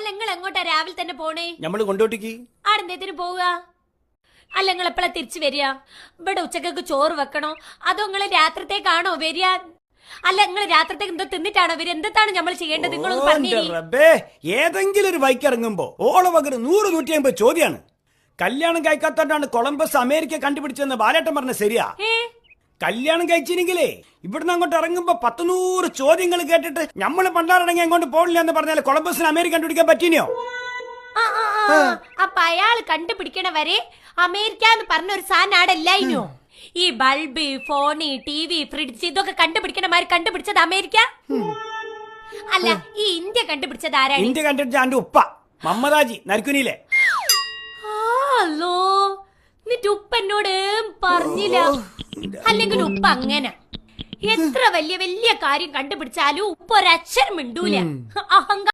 അല്ല നിങ്ങൾ എങ്ങോട്ടാ രാവിലെ തന്നെ പോണേ? നമ്മള് കൊണ്ടോട്ടിക്ക്. ആടെന്തേത്തിന് പോവുക? അല്ല നിങ്ങൾ എപ്പോഴാ തിരിച്ചു വരിക? ഇവിടെ ഉച്ചക്കൊക്കെ ചോറ് വെക്കണോ അതോ നിങ്ങൾ രാത്രിത്തേക്കാണോ വരിക? അല്ല നിങ്ങൾ രാത്രിത്തേക്ക് എന്തോ തിന്നിട്ടാണോ വരിക? എന്താണ് നമ്മൾ ചെയ്യേണ്ടത്? നിങ്ങളൊന്ന് പറഞ്ഞേ. ഏതെങ്കിലും ഒരു ബൈക്ക് ഇറങ്ങുമ്പോ ഓള പകരം 100-150 ചോദ്യാണ്. കല്യാണം കഴിക്കാത്തോണ്ടാണ് കൊളംബസ് അമേരിക്ക കണ്ടുപിടിച്ചെന്ന് ബാലേട്ടൻ പറഞ്ഞ ശരിയാ? കല്യാണം കഴിച്ചില്ലെങ്കിലേ ഇവിടുന്ന് അങ്ങോട്ട് ഇറങ്ങുമ്പോ 100 ചോദ്യങ്ങൾ കേട്ടിട്ട് നമ്മള് പണ്ടാറടങ്ങി അങ്ങോട്ട് പോണില്ല എന്ന് പറഞ്ഞാൽ കൊളംബസിന് അമേരിക്ക കണ്ടുപിടിക്കാൻ പറ്റിയോ? അപ്പൊ അയാള് കണ്ടുപിടിക്കണ വരെ അമേരിക്ക എന്ന് പറഞ്ഞ ഒരു സാധനം ആടല്ലായിനോ? ഈ ബൾബ്, ഫോണ്, TV, ഫ്രിഡ്ജ് ഇതൊക്കെ കണ്ടുപിടിക്കണമാര് കണ്ടുപിടിച്ചത് അമേരിക്ക അല്ല. ഈ ഇന്ത്യ കണ്ടുപിടിച്ചത് ആരാണ്? ഇന്ത്യ കണ്ടുപിടിച്ച എന്റെ ഉപ്പ മമ്മദാജി നരക്കുനിയിലെ. ഹലോ, എന്നിട്ട് ഉപ്പ എന്നോട് പറഞ്ഞില്ല. അല്ലെങ്കിൽ ഉപ്പ അങ്ങനെ എത്ര വലിയ വലിയ കാര്യം കണ്ടുപിടിച്ചാലും ഉപ്പ ഒരക്ഷരം മിണ്ടൂല. അഹങ്കാരം.